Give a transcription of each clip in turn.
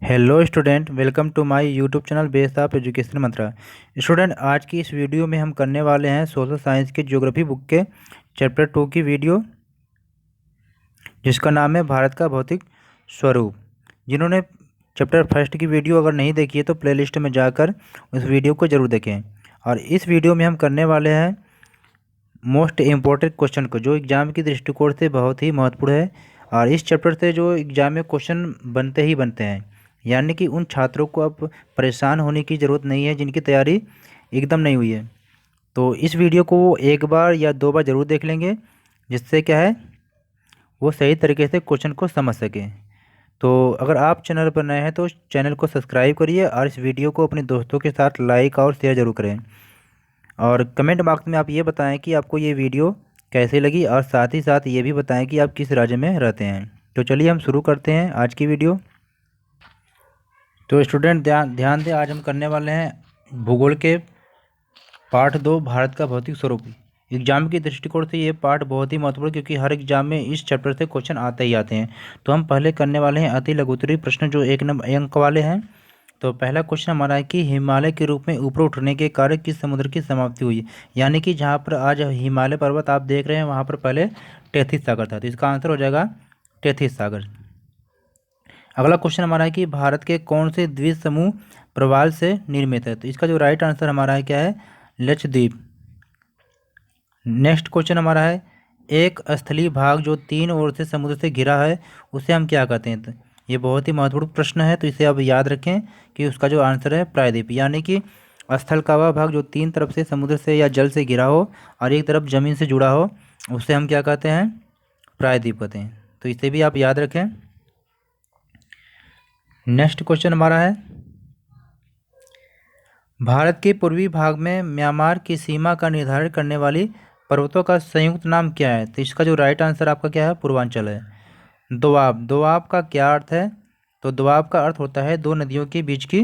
Hello student, welcome to my YouTube channel based of education Mantra. Student, आज की इस video में हम करने वाले हैं सोशल साइंस के ज्योग्राफी बुक के चैप्टर 2 की वीडियो, जिसका नाम है भारत का भौतिक स्वरूप। जिन्होंने चैप्टर फर्स्ट की वीडियो अगर नहीं देखी है तो प्लेलिस्ट में जाकर उस वीडियो को ज़रूर देखें। और इस वीडियो में हम करने वाले हैं मोस्ट इम्पोर्टेंट क्वेश्चन को, जो एग्ज़ाम की दृष्टिकोण से बहुत ही महत्वपूर्ण है। और इस चैप्टर से जो एग्ज़ाम में क्वेश्चन बनते ही बनते हैं, यानी कि उन छात्रों को अब परेशान होने की ज़रूरत नहीं है जिनकी तैयारी एकदम नहीं हुई है। तो इस वीडियो को वो एक बार या दो बार ज़रूर देख लेंगे, जिससे क्या है वो सही तरीके से क्वेश्चन को समझ सकें। तो अगर आप चैनल पर नए हैं तो चैनल को सब्सक्राइब करिए और इस वीडियो को अपने दोस्तों के साथ लाइक और शेयर ज़रूर करें। और कमेंट बॉक्स में आप ये बताएं कि आपको ये वीडियो कैसे लगी, और साथ ही साथ ये भी बताएं कि आप किस राज्य में रहते हैं। तो चलिए हम शुरू करते हैं आज की वीडियो। तो स्टूडेंट ध्यान ध्यान दें, आज हम करने वाले हैं भूगोल के पार्ट 2 भारत का भौतिक स्वरूप। एग्जाम की दृष्टिकोण से ये पार्ट बहुत ही महत्वपूर्ण, क्योंकि हर एग्जाम में इस चैप्टर से क्वेश्चन आते ही आते हैं। तो हम पहले करने वाले हैं अति लघुत्तरीय प्रश्न, जो 1 अंक वाले हैं। तो पहला क्वेश्चन हमारा है कि हिमालय के रूप में ऊपर उठने के कारण किस समुद्र की समाप्ति हुई। यानी कि जहाँ पर आज हिमालय पर्वत आप देख रहे हैं, वहाँ पर पहले टेथिस सागर था। तो इसका आंसर हो जाएगा टेथिस सागर। अगला क्वेश्चन हमारा है कि भारत के कौन से द्वीप समूह प्रवाल से निर्मित है। तो इसका जो राइट आंसर हमारा है क्या है, लक्षद्वीप। नेक्स्ट क्वेश्चन हमारा है, एक स्थलीय भाग जो 3 ओर से समुद्र से घिरा है उसे हम क्या कहते हैं। तो ये बहुत ही महत्वपूर्ण प्रश्न है, तो इसे आप याद रखें कि उसका जो आंसर है प्रायद्वीप। यानी कि स्थल का वह भाग जो 3 तरफ से समुद्र से या जल से घिरा हो और एक तरफ जमीन से जुड़ा हो, उसे हम क्या कहते हैं, प्रायद्वीप कहते हैं। तो इसे भी आप याद रखें। नेक्स्ट क्वेश्चन हमारा है, भारत के पूर्वी भाग में म्यांमार की सीमा का निर्धारण करने वाली पर्वतों का संयुक्त नाम क्या है। तो इसका जो राइट आंसर आपका क्या है, पूर्वांचल है। दोआब, दोआब का क्या अर्थ है। तो दोआब का अर्थ होता है दो नदियों के बीच की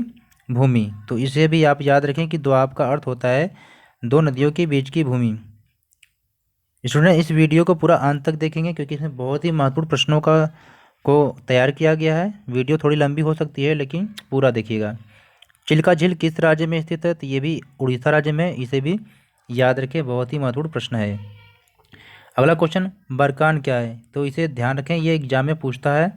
भूमि। तो इसे भी आप याद रखें कि दोआब का अर्थ होता है दो नदियों के बीच की भूमि। स्टूडेंट, इस वीडियो को पूरा अंत तक देखेंगे, क्योंकि इसमें बहुत ही महत्वपूर्ण प्रश्नों को तैयार किया गया है। वीडियो थोड़ी लंबी हो सकती है, लेकिन पूरा देखिएगा। चिल्का झील किस राज्य में स्थित है। तो ये भी उड़ीसा राज्य में, इसे भी याद रखें, बहुत ही महत्वपूर्ण प्रश्न है। अगला क्वेश्चन, बरकान क्या है। तो इसे ध्यान रखें, ये एग्जाम में पूछता है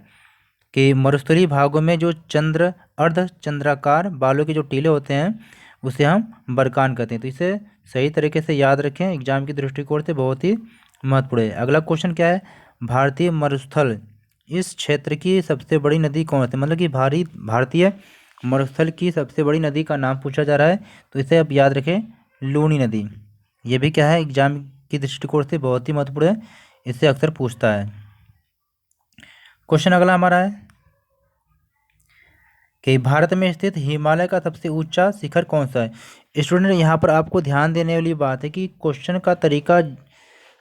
कि मरुस्थलीय भागों में जो चंद्र अर्ध चंद्राकार बालों के जो टीले होते हैं उसे हम बरकान कहते हैं। तो इसे सही तरीके से याद रखें, एग्जाम की दृष्टिकोण से बहुत ही महत्वपूर्ण है। अगला क्वेश्चन क्या है, भारतीय मरुस्थल इस क्षेत्र की सबसे बड़ी नदी कौन सी। मतलब कि भारतीय मरुस्थल की सबसे बड़ी नदी का नाम पूछा जा रहा है। तो इसे आप याद रखें, लूनी नदी। ये भी क्या है, एग्जाम की दृष्टिकोण से बहुत ही महत्वपूर्ण है, इससे अक्सर पूछता है। क्वेश्चन अगला हमारा है कि भारत में स्थित हिमालय का सबसे ऊंचा शिखर कौन सा है। स्टूडेंट, यहाँ पर आपको ध्यान देने वाली बात है कि क्वेश्चन का तरीका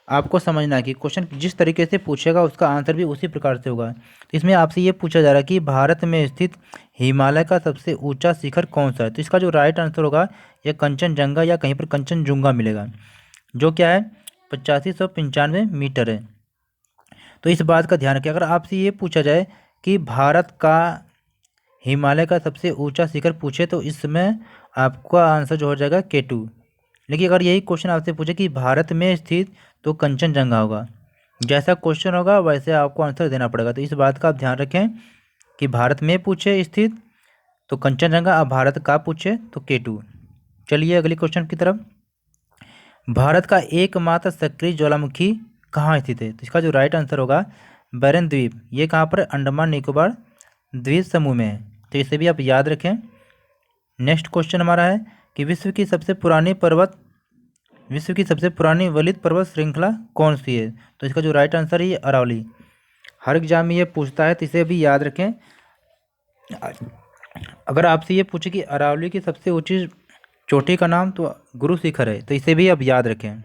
आपको समझना है कि क्वेश्चन जिस तरीके से पूछेगा उसका आंसर भी उसी प्रकार से होगा। तो इसमें आपसे ये पूछा जा रहा है कि भारत में स्थित हिमालय का सबसे ऊंचा शिखर कौन सा है। तो इसका जो राइट आंसर होगा, यह कंचनजंगा या कहीं पर कंचनजुंगा मिलेगा, जो क्या है 8595 मीटर है। तो इस बात का ध्यान रखें, अगर आपसे ये पूछा जाए कि भारत का हिमालय का सबसे ऊंचा शिखर पूछे, तो इसमें आपका आंसर जो हो जाएगा K2। लेकिन अगर यही क्वेश्चन आपसे पूछे कि भारत में स्थित, तो कंचनजंगा होगा। जैसा क्वेश्चन होगा वैसे आपको आंसर देना पड़ेगा। तो इस बात का आप ध्यान रखें कि भारत में पूछे स्थित तो कंचनजंगा, अब भारत का पूछे तो K2। चलिए अगले क्वेश्चन की तरफ। भारत का एकमात्र सक्रिय ज्वालामुखी कहाँ स्थित है। तो इसका जो राइट आंसर होगा, बैरन द्वीप। ये कहाँ पर, अंडमान निकोबार द्वीप समूह में है। तो इसे भी आप याद रखें। नेक्स्ट क्वेश्चन हमारा है कि विश्व की सबसे पुरानी वलित पर्वत श्रृंखला कौन सी है। तो इसका जो राइट आंसर है, ये अरावली। हर एग्जाम में ये पूछता है, तो इसे भी याद रखें। अगर आपसे ये पूछे कि अरावली की सबसे ऊंची चोटी का नाम, तो गुरु शिखर है। तो इसे भी आप याद रखें।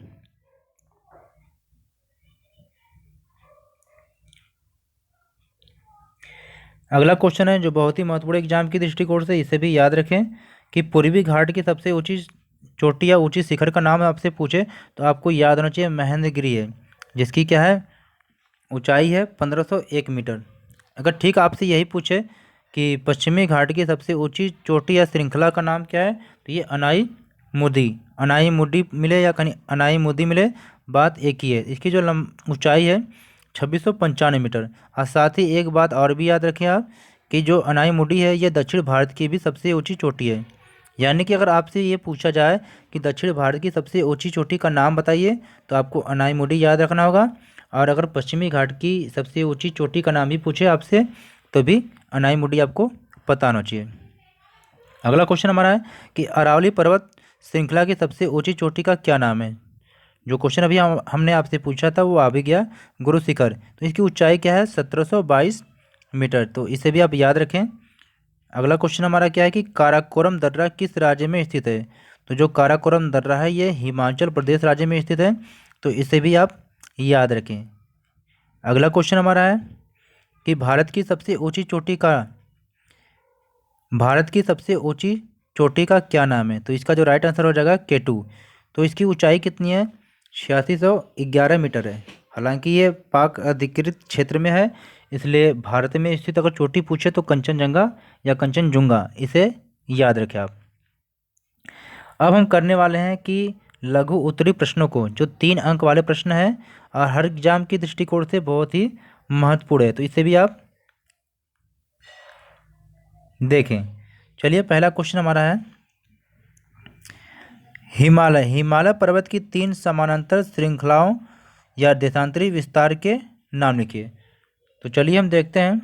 अगला क्वेश्चन है जो बहुत ही महत्वपूर्ण एग्जाम की दृष्टिकोण से, इसे भी याद रखें कि पूर्वी घाट की सबसे ऊंची चोटी या ऊंची शिखर का नाम आपसे पूछे तो आपको याद होना चाहिए महेंद्रगिरी है, जिसकी क्या है ऊंचाई है 1501 मीटर। अगर ठीक आपसे यही पूछे कि पश्चिमी घाट की सबसे ऊंची चोटी या श्रृंखला का नाम क्या है? तो ये अनाई मुदी। अनाई मुदी मिले या कहीं अनाई मुदी मिले, बात एक ही है। इसकी जो ऊंचाई है 2695 मीटर। और साथ ही एक बात और भी याद रखें आप कि जो अनाई मुडी है ये दक्षिण भारत की भी सबसे ऊंची चोटी है। यानी कि अगर आपसे ये पूछा जाए कि दक्षिण भारत की सबसे ऊंची चोटी का नाम बताइए तो आपको अनाई मुडी याद रखना होगा। और अगर पश्चिमी घाट की सबसे ऊंची चोटी का नाम भी पूछे आपसे तो भी अनाई मुडी आपको पता होना चाहिए। अगला क्वेश्चन हमारा है कि अरावली पर्वत श्रृंखला की सबसे ऊंची चोटी का क्या नाम है? जो क्वेश्चन अभी हमने आपसे पूछा था वो आ भी गया, गुरु शिखर। तो इसकी ऊंचाई क्या है? 1722 मीटर। तो इसे भी आप याद रखें। अगला क्वेश्चन हमारा क्या है कि काराकोरम दर्रा किस राज्य में स्थित है? तो जो काराकोरम दर्रा है ये हिमाचल प्रदेश राज्य में स्थित है। तो इसे भी आप याद रखें। अगला क्वेश्चन हमारा है कि भारत की सबसे ऊंची चोटी का क्या नाम है? तो इसका जो राइट आंसर हो जाएगा K2। तो इसकी ऊंचाई कितनी है? 8611 मीटर है। हालांकि ये पाक अधिकृत क्षेत्र में है, इसलिए भारत में स्थित अगर चोटी पूछे तो कंचनजंगा या कंचनजुंगा, इसे याद रखें आप। अब हम करने वाले हैं कि लघु उत्तरी प्रश्नों को, जो 3 अंक वाले प्रश्न हैं और हर एग्जाम की दृष्टिकोण से बहुत ही महत्वपूर्ण है। तो इसे भी आप देखें। चलिए पहला क्वेश्चन हमारा है हिमालय पर्वत की 3 समानांतर श्रृंखलाओं या देशांतरी विस्तार के नाम लिखिए। तो चलिए हम देखते हैं।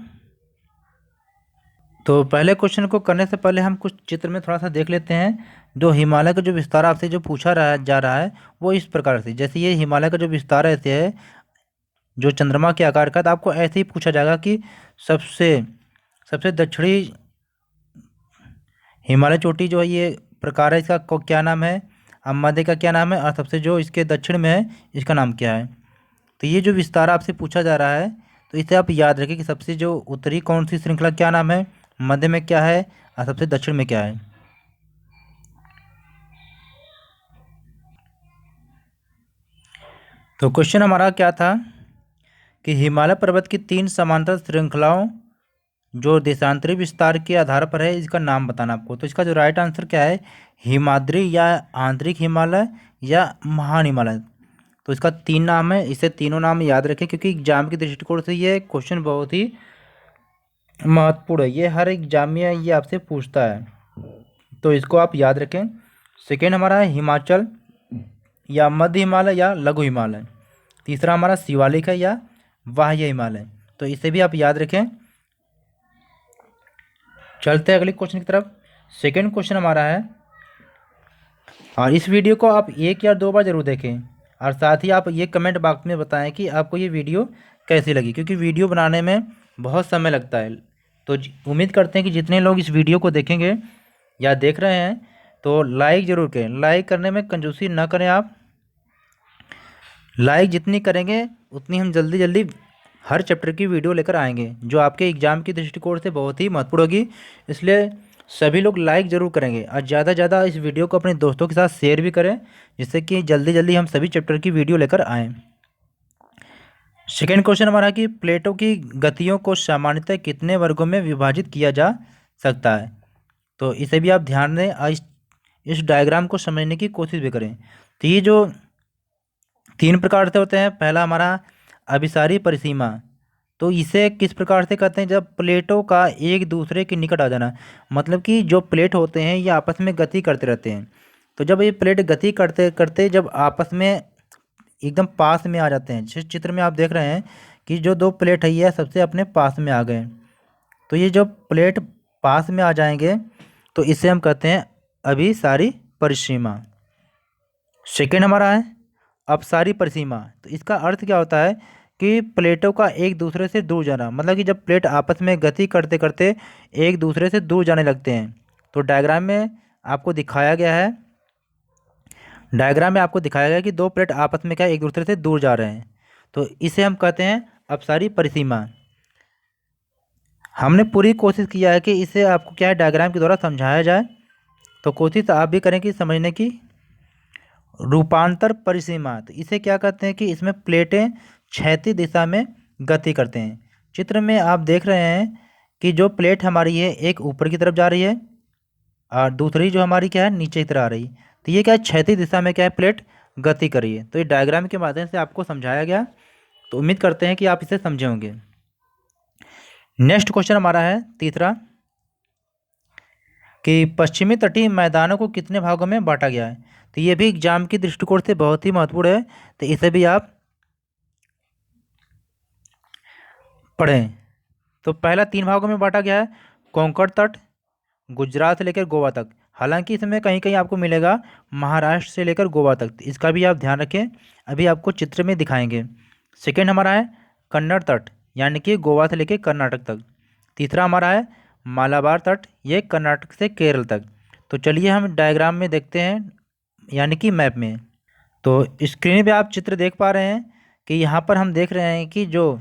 तो पहले क्वेश्चन को करने से पहले हम कुछ चित्र में थोड़ा सा देख लेते हैं। जो हिमालय का जो विस्तार आपसे जो पूछा जा रहा है वो इस प्रकार से, जैसे ये हिमालय का जो विस्तार ऐसे है जो चंद्रमा के आकार का, तो आपको ऐसे ही पूछा जाएगा कि सबसे दक्षिणी हिमालय चोटी जो है ये प्रकार है, इसका क्या नाम है, मध्य का क्या नाम है, और सबसे जो इसके दक्षिण में है इसका नाम क्या है। तो ये जो विस्तार आपसे पूछा जा रहा है तो इसे आप याद रखें कि सबसे जो उत्तरी कौन सी श्रृंखला क्या नाम है, मध्य में क्या है और सबसे दक्षिण में क्या है। तो क्वेश्चन हमारा क्या था कि हिमालय पर्वत की 3 समांतर श्रृंखलाओं जो देशांतरी विस्तार के आधार पर है इसका नाम बताना आपको। तो इसका जो राइट आंसर क्या है, हिमाद्री या आंतरिक हिमालय या महान हिमालय। तो इसका 3 नाम है, इसे तीनों नाम याद रखें क्योंकि एग्जाम के दृष्टिकोण से ये क्वेश्चन बहुत ही महत्वपूर्ण है। ये हर एग्जाम में ये आपसे पूछता है, तो इसको आप याद रखें। सेकेंड हमारा है हिमाचल या मध्य हिमालय या लघु हिमालय। तीसरा हमारा शिवालिक है या बाह्य हिमालय। तो इसे भी आप याद रखें। चलते हैं अगले क्वेश्चन की तरफ। सेकेंड क्वेश्चन हमारा है, और इस वीडियो को आप 1 या 2 बार जरूर देखें और साथ ही आप ये कमेंट बॉक्स में बताएं कि आपको ये वीडियो कैसी लगी, क्योंकि वीडियो बनाने में बहुत समय लगता है। तो उम्मीद करते हैं कि जितने लोग इस वीडियो को देखेंगे या देख रहे हैं तो लाइक ज़रूर करें। लाइक करने में कंजूसी ना करें आप। लाइक जितनी करेंगे उतनी हम जल्दी हर चैप्टर की वीडियो लेकर आएंगे जो आपके एग्ज़ाम की दृष्टिकोण से बहुत ही महत्वपूर्ण होगी। इसलिए सभी लोग लाइक ज़रूर करेंगे और ज़्यादा से ज़्यादा इस वीडियो को अपने दोस्तों के साथ शेयर भी करें, जिससे कि जल्दी हम सभी चैप्टर की वीडियो लेकर आएँ। सेकेंड क्वेश्चन हमारा कि प्लेटों की गतियों को सामान्यतः कितने वर्गों में विभाजित किया जा सकता है। तो इसे भी आप ध्यान दें और इस डायग्राम को समझने की कोशिश भी करें। तो ये जो 3 प्रकार से होते हैं, पहला हमारा अभिसारी परिसीमा। तो इसे किस प्रकार से कहते हैं, जब प्लेटों का एक दूसरे के निकट आ जाना, मतलब कि जो प्लेट होते हैं ये आपस में गति करते रहते हैं। तो जब ये प्लेट गति करते करते जब आपस में एकदम पास में आ जाते हैं, जिस चित्र में आप देख रहे हैं कि जो 2 प्लेट है ये सबसे अपने पास में आ गए, तो ये जो प्लेट पास में आ जाएंगे तो इसे हम कहते हैं अभिसारी परिसीमा। सेकेंड हमारा है अपसारी परिसीमा। तो इसका अर्थ क्या होता है कि प्लेटों का एक दूसरे से दूर जाना, मतलब कि जब प्लेट आपस में गति करते करते एक दूसरे से दूर जाने लगते हैं। तो डायग्राम में आपको दिखाया गया है, कि 2 प्लेट आपस में क्या एक दूसरे से दूर जा रहे हैं, तो इसे हम कहते हैं अपसारी परिसीमा। हमने पूरी कोशिश किया है कि इसे आपको क्या है डायग्राम के द्वारा समझाया जाए, तो कोशिश आप भी करें कि समझने की। रूपांतर परिसीमा, तो इसे क्या कहते हैं कि इसमें प्लेटें क्षैतिज दिशा में गति करते हैं। चित्र में आप देख रहे हैं कि जो प्लेट हमारी है एक ऊपर की तरफ जा रही है और दूसरी जो हमारी क्या है नीचे की तरफ आ रही है। तो ये क्या है क्षैतिज दिशा में क्या है प्लेट गति कर रही है। तो ये डायग्राम के माध्यम से आपको समझाया गया। तो उम्मीद करते हैं कि आप इसे समझे होंगे। नेक्स्ट क्वेश्चन हमारा है तीसरा कि पश्चिमी तटीय मैदानों को कितने भागों में बांटा गया है। तो ये भी एग्जाम की दृष्टिकोण से बहुत ही महत्वपूर्ण है, तो इसे भी आप पढ़ें। तो पहला 3 भागों में बांटा गया है, कोंकण तट, गुजरात से लेकर गोवा तक। हालांकि इसमें कहीं कहीं आपको मिलेगा महाराष्ट्र से लेकर गोवा तक, तो इसका भी आप ध्यान रखें, अभी आपको चित्र में दिखाएंगे। सेकेंड हमारा है कन्नड़ तट, यानी कि गोवा से लेकर कर्नाटक तक। तीसरा हमारा है मालाबार तट, ये कर्नाटक से केरल तक। तो चलिए हम डायग्राम में देखते हैं, यानी कि मैप में। तो स्क्रीन पे आप चित्र देख पा रहे हैं कि यहाँ पर हम देख रहे हैं कि जो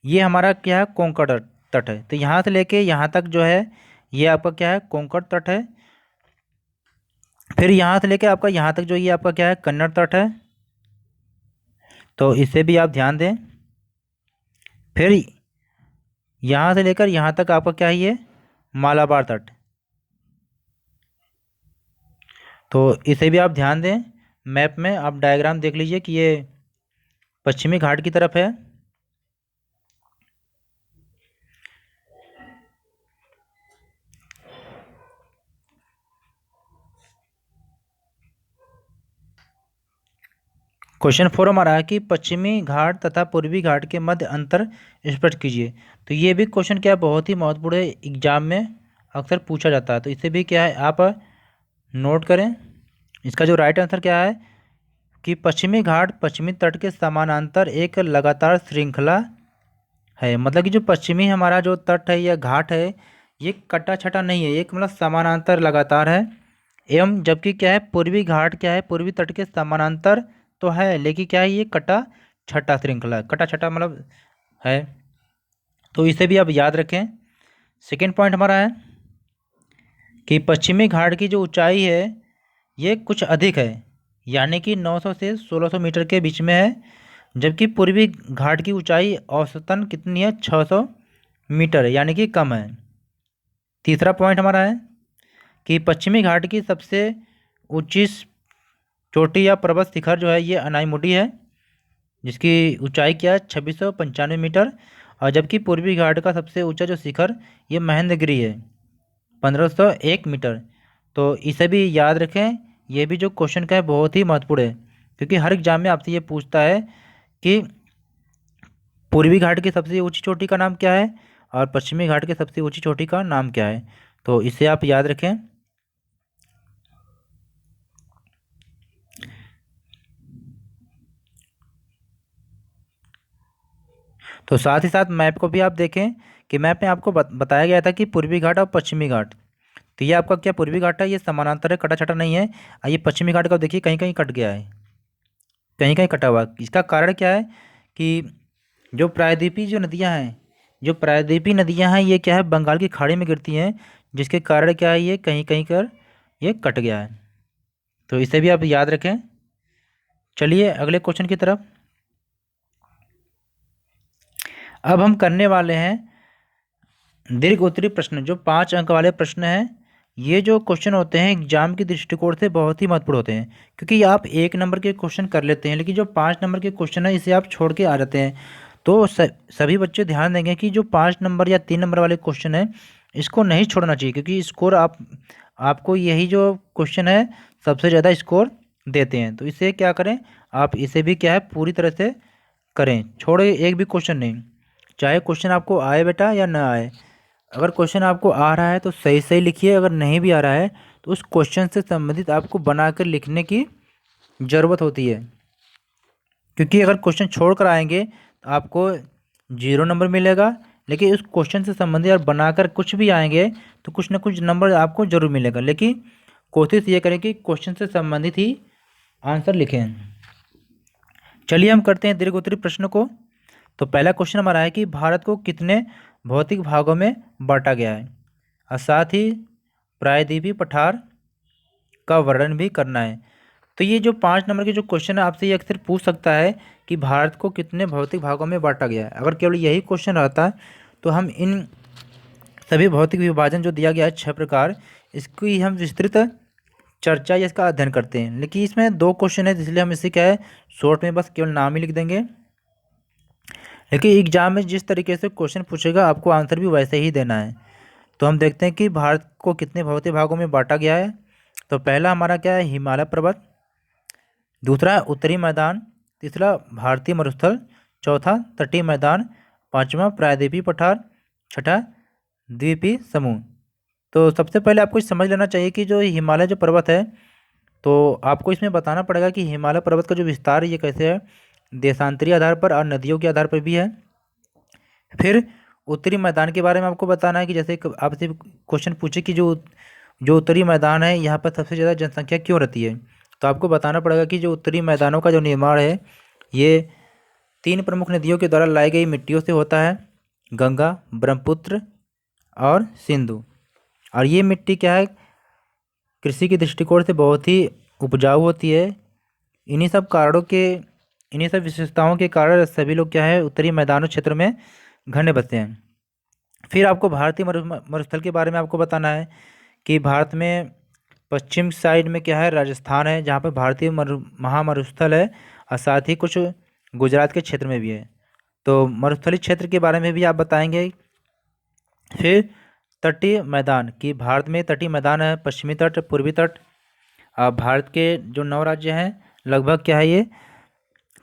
ये हमारा क्या है कोंकण तट है। तो यहाँ से लेके यहाँ तक जो है ये आपका क्या है कोंकण तट है। फिर यहाँ से लेके आपका यहाँ तक जो ये आपका क्या है कन्नड़ तट है, तो इसे भी आप ध्यान दें। फिर यहाँ से लेकर यहाँ तक आपका क्या है ये मालाबार तट, तो इसे भी आप ध्यान दें। मैप में आप डायग्राम देख लीजिए कि ये पश्चिमी घाट की तरफ है। क्वेश्चन 4 हमारा है कि पश्चिमी घाट तथा पूर्वी घाट के मध्य अंतर स्पष्ट कीजिए। तो ये भी क्वेश्चन क्या है बहुत ही महत्वपूर्ण है, एग्जाम में अक्सर पूछा जाता है। तो इसे भी क्या है आप नोट करें। इसका जो राइट आंसर क्या है कि पश्चिमी घाट पश्चिमी तट के समानांतर एक लगातार श्रृंखला है। मतलब कि जो पश्चिमी हमारा जो तट है या घाट है ये कटा छटा नहीं है, एक मतलब समानांतर लगातार है। एवं जबकि क्या है पूर्वी घाट क्या है पूर्वी तट के समानांतर तो है, लेकिन क्या है ये कटा छटा श्रृंखला है, कटा छटा मतलब है। तो इसे भी आप याद रखें। सेकेंड पॉइंट हमारा है कि पश्चिमी घाट की जो ऊंचाई है ये कुछ अधिक है, यानी कि 900 से 1600 मीटर के बीच में है, जबकि पूर्वी घाट की ऊंचाई औसतन कितनी है 600 मीटर है, यानी कि कम है। तीसरा पॉइंट हमारा है कि पश्चिमी घाट की सबसे ऊंची चोटी या पर्वत शिखर जो है ये अनाईमुडी है, जिसकी ऊंचाई क्या है 2695 मीटर। और जबकि पूर्वी घाट का सबसे ऊंचा जो शिखर ये महेंद्रगिरी है 1501 मीटर। तो इसे भी याद रखें, ये भी जो क्वेश्चन का है बहुत ही महत्वपूर्ण है, क्योंकि हर एग्जाम में आपसे ये पूछता है कि पूर्वी घाट की सबसे ऊंची चोटी का नाम क्या है और पश्चिमी घाट की सबसे ऊंची चोटी का नाम क्या है। तो इसे आप याद रखें। तो साथ ही साथ मैप को भी आप देखें कि मैप में आपको बताया गया था कि पूर्वी घाट और पश्चिमी घाट। तो ये आपका क्या पूर्वी घाट है ये समानांतर है, कटा छटा नहीं है। और ये पश्चिमी घाट का देखिए कहीं कहीं कट गया है, कहीं कहीं कटा हुआ। इसका कारण क्या है कि जो प्रायद्वीपीय जो नदियाँ हैं, जो प्रायद्वीपीय नदियाँ हैं ये क्या है बंगाल की खाड़ी में गिरती हैं, जिसके कारण क्या है ये कहीं कहीं कर ये कट गया है। तो इसे भी आप याद रखें। चलिए अगले क्वेश्चन की तरफ अब हम करने वाले हैं दीर्घ उत्तरीय प्रश्न, जो 5 अंक वाले प्रश्न हैं। ये जो क्वेश्चन होते हैं एग्जाम की दृष्टिकोण से बहुत ही महत्वपूर्ण होते हैं, क्योंकि आप 1 नंबर के क्वेश्चन कर लेते हैं लेकिन जो 5 नंबर के क्वेश्चन है इसे आप छोड़ के आ जाते हैं। तो सभी बच्चे ध्यान देंगे कि जो 5 नंबर या 3 नंबर वाले क्वेश्चन है इसको नहीं छोड़ना चाहिए, क्योंकि स्कोर आपको यही जो क्वेश्चन है सबसे ज़्यादा स्कोर देते हैं। तो इसे क्या करें आप इसे भी क्या है पूरी तरह से करें, छोड़े एक भी क्वेश्चन नहीं। चाहे क्वेश्चन आपको आए बेटा या ना आए, अगर क्वेश्चन आपको आ रहा है तो सही सही लिखिए, अगर नहीं भी आ रहा है तो उस क्वेश्चन से संबंधित आपको बनाकर लिखने की ज़रूरत होती है। क्योंकि अगर क्वेश्चन छोड़ कर आएंगे तो आपको 0 नंबर मिलेगा, लेकिन उस क्वेश्चन से संबंधित अगर बनाकर कुछ भी आएंगे तो कुछ ना कुछ नंबर आपको जरूर मिलेगा। लेकिन कोशिश ये करें कि क्वेश्चन से संबंधित ही आंसर लिखें। चलिए हम करते हैं दीर्घ उत्तरीय प्रश्न को। तो पहला क्वेश्चन हमारा है कि भारत को कितने भौतिक भागों में बांटा गया है, और साथ ही प्रायद्वीपीय पठार का वर्णन भी करना है। तो ये जो 5 नंबर के जो क्वेश्चन है आपसे ये अक्सर पूछ सकता है कि भारत को कितने भौतिक भागों में बांटा गया है। अगर केवल यही क्वेश्चन रहता तो हम इन सभी भौतिक विभाजन जो दिया गया है 6 प्रकार, इसकी हम विस्तृत चर्चा या इसका अध्ययन करते हैं। लेकिन इसमें 2 क्वेश्चन है, इसलिए हम इसे क्या है शॉर्ट में बस केवल नाम ही लिख देंगे। लेकिन एग्जाम में जिस तरीके से क्वेश्चन पूछेगा आपको आंसर भी वैसे ही देना है। तो हम देखते हैं कि भारत को कितने भौतिक भागों में बांटा गया है। तो पहला हमारा क्या है, हिमालय पर्वत। दूसरा उत्तरी मैदान। तीसरा भारतीय मरुस्थल। चौथा तटीय मैदान। पांचवा प्रायद्वीपीय पठार। छठा द्वीपीय समूह। तो सबसे पहले आपको समझ लेना चाहिए कि जो हिमालय जो पर्वत है, तो आपको इसमें बताना पड़ेगा कि हिमालय पर्वत का जो विस्तार है ये कैसे है, देशांतरीय आधार पर और नदियों के आधार पर भी है। फिर उत्तरी मैदान के बारे में आपको बताना है कि जैसे आपसे क्वेश्चन पूछे कि जो जो उत्तरी मैदान है यहाँ पर सबसे ज़्यादा जनसंख्या क्यों रहती है, तो आपको बताना पड़ेगा कि जो उत्तरी मैदानों का जो निर्माण है ये 3 प्रमुख नदियों के द्वारा लाई गई मिट्टियों से होता है, गंगा, ब्रह्मपुत्र और सिंधु। और ये मिट्टी क्या है, कृषि के दृष्टिकोण से बहुत ही उपजाऊ होती है। इन्हीं सब कारणों के, इन्हीं सब विशेषताओं के कारण सभी लोग क्या है उत्तरी मैदानों क्षेत्र में घने बसे हैं। फिर आपको भारतीय मरुस्थल के बारे में आपको बताना है कि भारत में पश्चिम साइड में क्या है, राजस्थान है जहाँ पर भारतीय महामरुस्थल है, और साथ ही कुछ गुजरात के क्षेत्र में भी है। तो मरुस्थलीय क्षेत्र के बारे में भी आप बताएंगे। फिर तटीय मैदान कि भारत में तटीय मैदान है, पश्चिमी तट, पूर्वी तट। भारत के जो 9 राज्य हैं लगभग क्या है ये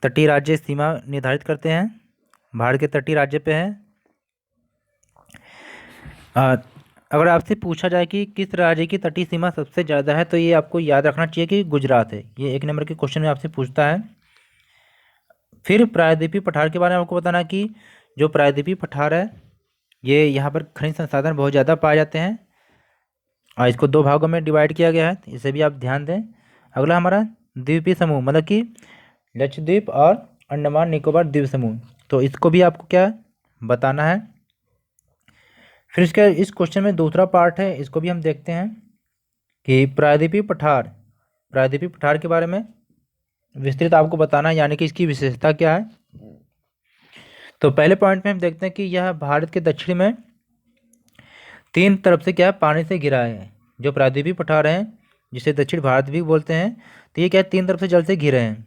तटीय राज्य सीमा निर्धारित करते हैं, भारत के तटीय राज्य पे हैं। अगर आपसे पूछा जाए कि किस राज्य की तटीय सीमा सबसे ज़्यादा है, तो ये आपको याद रखना चाहिए कि गुजरात है। ये 1 नंबर के क्वेश्चन में आपसे पूछता है। फिर प्रायद्वीपीय पठार के बारे में आपको बताना कि जो प्रायद्वीपीय पठार है ये यहाँ पर खनिज संसाधन बहुत ज़्यादा पाए जाते हैं, और इसको 2 भागों में डिवाइड किया गया है, तो इसे भी आप ध्यान दें। अगला हमारा द्वीपीय समूह, मतलब कि लक्षद्वीप और अंडमान निकोबार द्वीप समूह, तो इसको भी आपको क्या बताना है। फिर इसके इस क्वेश्चन में दूसरा पार्ट है, इसको भी हम देखते हैं कि प्रायद्वीपीय पठार के बारे में विस्तृत आपको बताना है, यानी कि इसकी विशेषता क्या है। तो पहले पॉइंट में हम देखते हैं कि यह भारत के दक्षिण में 3 तरफ से क्या है पानी से घिरा है। जो प्रायद्वीपीय पठार हैं जिसे दक्षिण भारत भी बोलते हैं, तो ये क्या है 3 तरफ से जल से घिरे हैं।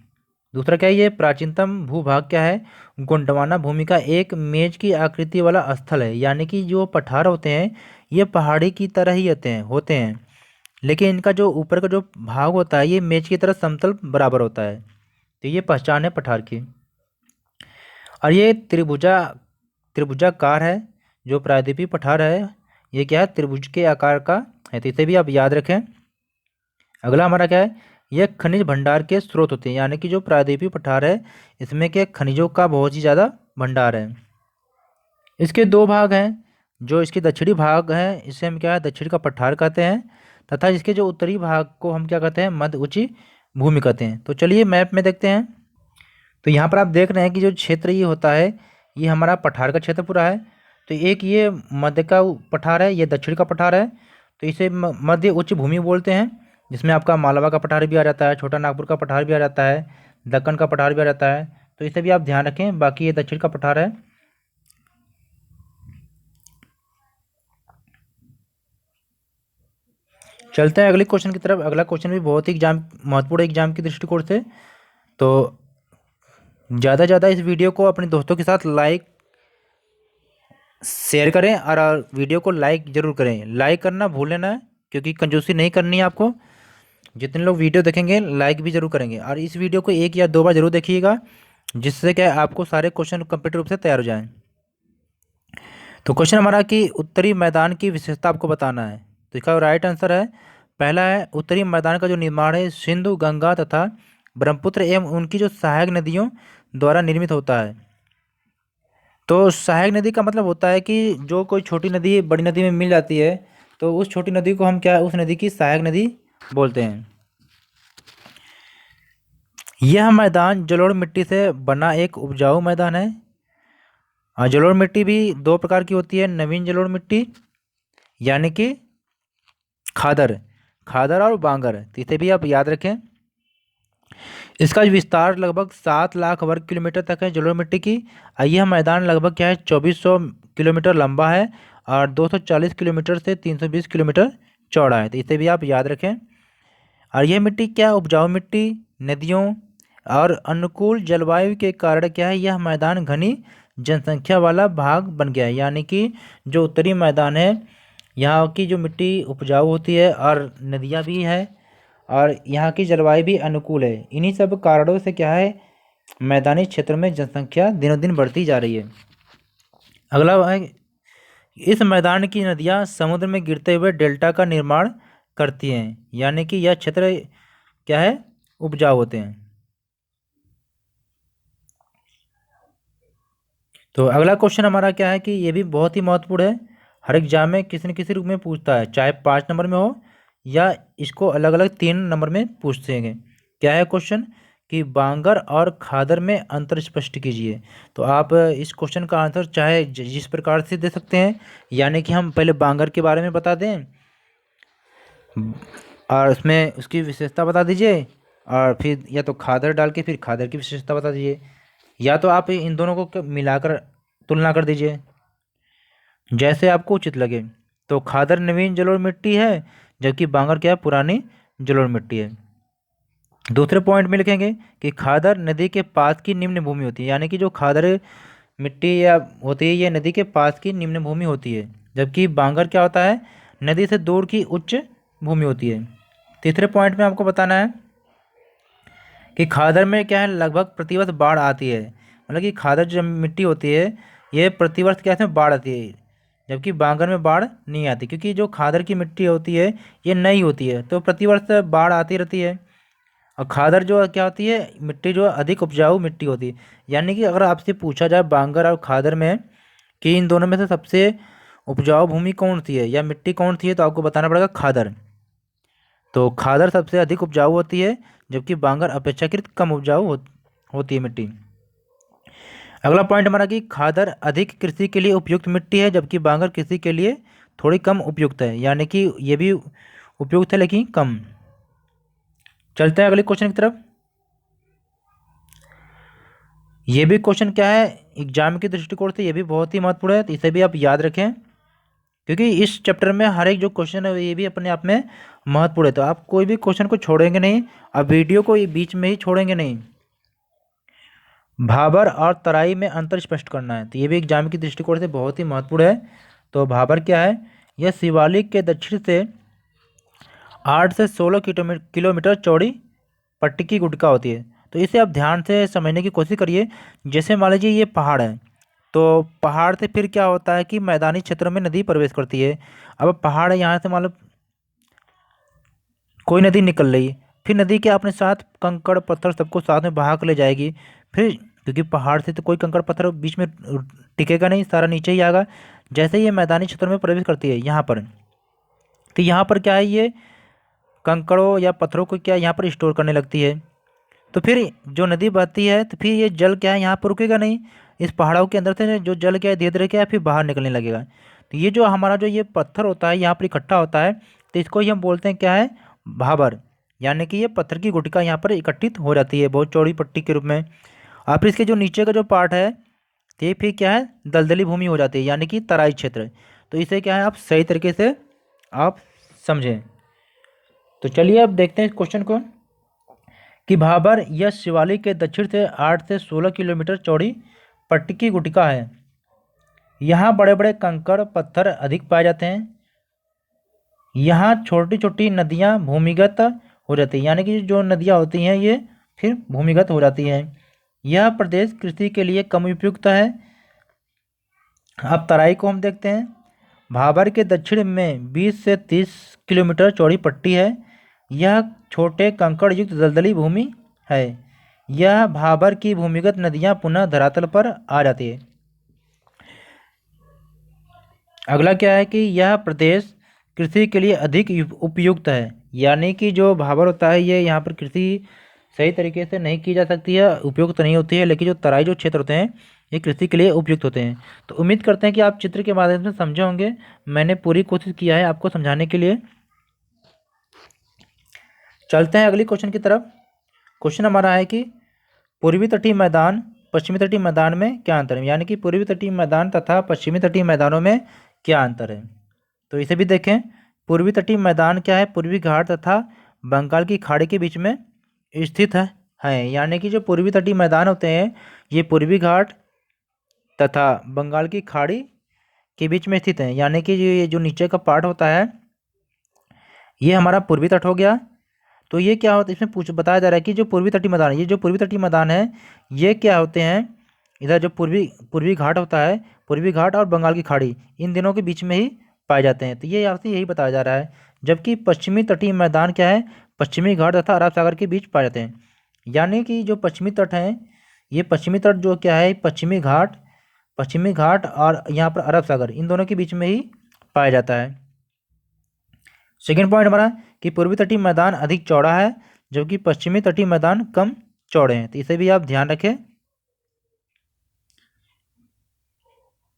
दूसरा क्या है, ये प्राचीनतम भूभाग क्या है, गोंडवाना भूमि का एक मेज की आकृति वाला स्थल है। यानी कि जो पठार होते हैं ये पहाड़ी की तरह ही होते हैं, लेकिन इनका जो ऊपर का जो भाग होता है ये मेज की तरह समतल बराबर होता है। तो ये पहचान है पठार की। और ये त्रिभुजाकार है। जो प्रायद्वीपीय पठार है ये क्या है, त्रिभुज के आकार का है, तो इसे भी आप याद रखें। अगला हमारा क्या है, यह खनिज भंडार के स्रोत होते हैं। यानी कि जो प्रायद्वीपीय पठार है इसमें क्या खनिजों का बहुत ही ज़्यादा भंडार है। इसके 2 भाग हैं। जो इसके दक्षिणी भाग है इसे हम क्या है दक्षिण का पठार कहते हैं, तथा इसके जो उत्तरी भाग को हम क्या कहते हैं, मध्य उच्च भूमि कहते हैं। तो चलिए मैप में देखते हैं। तो यहाँ पर आप देख रहे हैं कि जो क्षेत्र ये होता है ये हमारा पठार का क्षेत्र पूरा है। तो एक ये मध्य का पठार है, ये दक्षिण का पठार है, तो इसे मध्य उच्च भूमि बोलते हैं, जिसमें आपका मालवा का पठार भी आ जाता है, छोटा नागपुर का पठार भी आ जाता है, दक्कन का पठार भी आ जाता है। तो इसे भी आप ध्यान रखें। बाकी ये दक्षिण का पठार है। चलते हैं अगले क्वेश्चन की तरफ। अगला क्वेश्चन भी बहुत ही महत्वपूर्ण एग्जाम के दृष्टिकोण से। तो ज़्यादा से ज़्यादा इस वीडियो को अपने दोस्तों के साथ लाइक शेयर करें, और वीडियो को लाइक ज़रूर करें। लाइक करना भूलें ना, क्योंकि कंजूसी नहीं करनी है आपको। जितने लोग वीडियो देखेंगे लाइक भी जरूर करेंगे, और इस वीडियो को 1 या 2 बार जरूर देखिएगा, जिससे क्या आपको सारे क्वेश्चन कंप्लीट रूप से तैयार हो जाएं। तो क्वेश्चन हमारा कि उत्तरी मैदान की विशेषता आपको बताना है। तो इसका राइट आंसर है पहला है, उत्तरी मैदान का जो निर्माण है सिंधु, गंगा तथा ब्रह्मपुत्र एवं उनकी जो सहायक नदियों द्वारा निर्मित होता है। तो सहायक नदी का मतलब होता है कि जो कोई छोटी नदी बड़ी नदी में मिल जाती है, तो उस छोटी नदी को हम क्या उस नदी की सहायक नदी बोलते हैं। यह मैदान जलोढ़ मिट्टी से बना एक उपजाऊ मैदान है। जलोढ़ मिट्टी भी 2 प्रकार की होती है, नवीन जलोढ़ मिट्टी यानी कि खादर और बांगर, तो इसे भी आप याद रखें। इसका विस्तार लगभग 7 लाख वर्ग किलोमीटर तक है जलोढ़ मिट्टी की। यह मैदान लगभग क्या है 2400 किलोमीटर लंबा है, और 240 किलोमीटर से 320 किलोमीटर चौड़ा है। तो इसे भी आप याद रखें। और यह मिट्टी क्या उपजाऊ मिट्टी, नदियों और अनुकूल जलवायु के कारण क्या है, यह मैदान घनी जनसंख्या वाला भाग बन गया है। यानी कि जो उत्तरी मैदान है यहाँ की जो मिट्टी उपजाऊ होती है और नदियाँ भी है और यहाँ की जलवायु भी अनुकूल है। इन्हीं सब कारणों से क्या है, मैदानी क्षेत्र में जनसंख्या दिनों दिन बढ़ती जा रही है। अगला है, इस मैदान की नदियाँ समुद्र में गिरते हुए डेल्टा का निर्माण करती हैं। यानी कि यह क्षेत्र क्या है, उपजाऊ होते हैं। तो अगला क्वेश्चन हमारा क्या है कि ये भी बहुत ही महत्वपूर्ण है, हर एग्जाम में किसी न किसी रूप में पूछता है, चाहे 5 नंबर में हो या इसको अलग अलग 3 नंबर में पूछते हैं। क्या है क्वेश्चन कि बांगर और खादर में अंतर स्पष्ट कीजिए। तो आप इस क्वेश्चन का आंसर चाहे जिस प्रकार से दे सकते हैं, यानी कि हम पहले बांगर के बारे में बता दें और उसमें उसकी विशेषता बता दीजिए, और फिर या तो खादर डाल के फिर खादर की विशेषता बता दीजिए, या तो आप इन दोनों को मिलाकर तुलना कर दीजिए, जैसे आपको उचित लगे। तो खादर नवीन जलोढ़ मिट्टी है, जबकि बांगर क्या है, पुरानी जलोढ़ मिट्टी है। दूसरे पॉइंट में लिखेंगे कि खादर नदी के पास की निम्न भूमि होती है। यानी कि जो खादर मिट्टी या होती है ये नदी के पास की निम्न भूमि होती है, जबकि बांगर क्या होता है, नदी से दूर की उच्च भूमि होती है। तीसरे पॉइंट में आपको बताना है कि खादर में क्या है, लगभग प्रतिवर्ष बाढ़ आती है। मतलब कि खादर जो मिट्टी होती है ये प्रतिवर्ष क्या है, इसमें बाढ़ आती है, जबकि बांगर में बाढ़ नहीं आती, क्योंकि जो खादर की मिट्टी होती है ये नई होती है, तो प्रतिवर्ष बाढ़ आती रहती है। और खादर जो क्या होती है, मिट्टी जो अधिक उपजाऊ मिट्टी होती है। यानी कि अगर आपसे पूछा जाए बांगर और खादर में कि इन दोनों में से सबसे उपजाऊ भूमि कौन सी है या मिट्टी कौन सी है, तो आपको बताना पड़ेगा खादर। तो खादर सबसे अधिक उपजाऊ होती है, जबकि बांगर अपेक्षाकृत कम उपजाऊ होती है मिट्टी। अगला पॉइंट हमारा कि खादर अधिक कृषि के लिए उपयुक्त मिट्टी है, जबकि बांगर कृषि के लिए थोड़ी कम उपयुक्त है। यानी कि ये भी उपयुक्त है लेकिन कम। चलते हैं अगले क्वेश्चन की तरफ। ये भी क्वेश्चन क्या है, एग्जाम के दृष्टिकोण से ये भी बहुत ही महत्वपूर्ण है, तो इसे भी आप याद रखें, क्योंकि इस चैप्टर में हर एक जो क्वेश्चन है ये भी अपने आप में महत्वपूर्ण है। तो आप कोई भी क्वेश्चन को छोड़ेंगे नहीं, अब वीडियो को बीच में ही छोड़ेंगे नहीं। भाबर और तराई में अंतर स्पष्ट करना है, तो ये भी एग्जाम की दृष्टिकोण से बहुत ही महत्वपूर्ण है। तो भाबर क्या है, यह शिवालिक के दक्षिण से 8 से 16 किलोमीटर चौड़ी पट्टी की गुटका होती है। तो इसे आप ध्यान से समझने की कोशिश करिए। जैसे मान लीजिए ये पहाड़ है, तो पहाड़ से फिर क्या होता है कि मैदानी क्षेत्रों में नदी प्रवेश करती है। अब पहाड़ है, यहाँ से मान लो कोई नदी निकल रही, फिर नदी के अपने साथ कंकड़ पत्थर सबको साथ में बहा कर ले जाएगी। फिर क्योंकि पहाड़ से तो कोई कंकड़ पत्थर बीच में टिकेगा नहीं, सारा नीचे ही आएगा। जैसे ये मैदानी क्षेत्र में प्रवेश करती है यहाँ पर, तो यहाँ पर क्या है, ये कंकड़ों या पत्थरों को क्या यहाँ पर स्टोर करने लगती है। तो फिर जो नदी बहती है तो फिर ये जल क्या है यहाँ पर रुकेगा नहीं, इस पहाड़ों के अंदर से जो जल क्या है धीरे धीरे क्या है फिर बाहर निकलने लगेगा। तो ये जो हमारा जो ये पत्थर होता है यहाँ पर इकट्ठा होता है, तो इसको ही हम बोलते हैं क्या है, भाबर। यानी कि ये पत्थर की गुटिका यहाँ पर इकट्ठित हो जाती है बहुत चौड़ी पट्टी के रूप में। और फिर इसके जो नीचे का जो पार्ट है तो ये फिर क्या है, दलदली भूमि हो जाती है, यानी कि तराई क्षेत्र। तो इसे क्या है आप सही तरीके से आप समझें। तो चलिए अब देखते हैं इस क्वेश्चन को कि भाबर यह शिवालिक के दक्षिण से 8 से 16 किलोमीटर चौड़ी पट्टी की गुटिका है। यहाँ बड़े बड़े कंकड़ पत्थर अधिक पाए जाते हैं। यहाँ छोटी छोटी नदियाँ भूमिगत हो जाती हैं, यानी कि जो नदियाँ होती हैं ये फिर भूमिगत हो जाती हैं। यह प्रदेश कृषि के लिए कम उपयुक्त है। अब तराई को हम देखते हैं। भाबर के दक्षिण में 20 से 30 किलोमीटर चौड़ी पट्टी है। यह छोटे कंकड़ युक्त दलदली भूमि है। यह भाबर की भूमिगत नदियाँ पुनः धरातल पर आ जाती है। अगला क्या है कि यह प्रदेश कृषि के लिए अधिक उपयुक्त है। यानी कि जो भाबर होता है ये यहाँ पर कृषि सही तरीके से नहीं की जा सकती है, उपयुक्त नहीं होती है, लेकिन जो तराई जो क्षेत्र होते हैं ये कृषि के लिए उपयुक्त होते हैं। तो उम्मीद करते हैं कि आप चित्र के माध्यम से समझे होंगे। मैंने पूरी कोशिश किया है आपको समझाने के लिए। चलते हैं अगली क्वेश्चन की तरफ। क्वेश्चन हमारा है कि पूर्वी तटीय मैदान पश्चिमी तटीय मैदान में क्या अंतर है। यानी कि पूर्वी तटीय मैदान तथा पश्चिमी तटीय मैदानों में क्या अंतर है। तो इसे भी देखें। पूर्वी तटीय मैदान क्या है, पूर्वी घाट तथा बंगाल की खाड़ी के बीच में स्थित है। यानी कि जो पूर्वी तटीय मैदान होते हैं ये पूर्वी घाट तथा बंगाल की खाड़ी के बीच में स्थित है। यानी कि ये जो नीचे का पार्ट होता है ये हमारा पूर्वी तट हो गया। तो ये क्या होता है, इसमें बताया जा रहा है कि जो पूर्वी तटीय मैदान है, ये जो पूर्वी तटीय मैदान है ये क्या होते हैं, इधर जो पूर्वी पूर्वी घाट होता है, पूर्वी घाट और बंगाल की खाड़ी इन दिनों के बीच में ही पाए जाते हैं। तो ये यहाँ से यही बताया जा रहा है। जबकि पश्चिमी तटीय मैदान क्या है, पश्चिमी घाट तथा अरब सागर के बीच पाए जाते हैं। यानी कि जो पश्चिमी तट हैं, ये पश्चिमी तट जो क्या है पश्चिमी घाट और यहाँ पर अरब सागर इन दोनों के बीच में ही पाया जाता है। सेकेंड पॉइंट हमारा कि पूर्वी तटीय मैदान अधिक चौड़ा है जबकि पश्चिमी तटीय मैदान कम चौड़े हैं। तो इसे भी आप ध्यान रखें।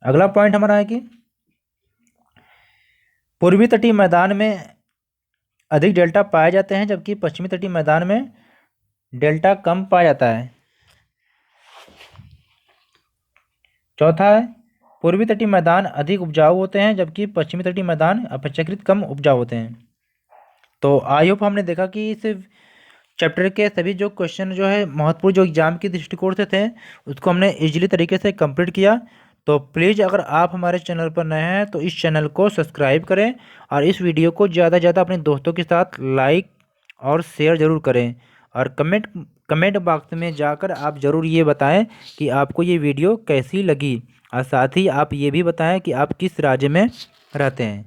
अगला पॉइंट हमारा है कि पूर्वी तटीय मैदान में अधिक डेल्टा पाए जाते हैं जबकि पश्चिमी तटीय मैदान में डेल्टा कम पाया जाता है। चौथा है पूर्वी तटीय मैदान अधिक उपजाऊ होते हैं जबकि पश्चिमी तटीय मैदान अपेक्षाकृत कम उपजाऊ होते हैं। तो आई होप हमने देखा कि इस चैप्टर के सभी जो क्वेश्चन जो है महत्वपूर्ण जो एग्जाम के दृष्टिकोण से थे उसको हमने इजीली तरीके से कंप्लीट किया। तो प्लीज़ अगर आप हमारे चैनल पर नए हैं तो इस चैनल को सब्सक्राइब करें और इस वीडियो को ज़्यादा से ज़्यादा अपने दोस्तों के साथ लाइक और शेयर ज़रूर करें। और कमेंट बॉक्स में जाकर आप ज़रूर ये बताएं कि आपको ये वीडियो कैसी लगी और साथ ही आप ये भी बताएं कि आप किस राज्य में रहते हैं।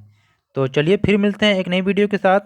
तो चलिए फिर मिलते हैं एक नई वीडियो के साथ।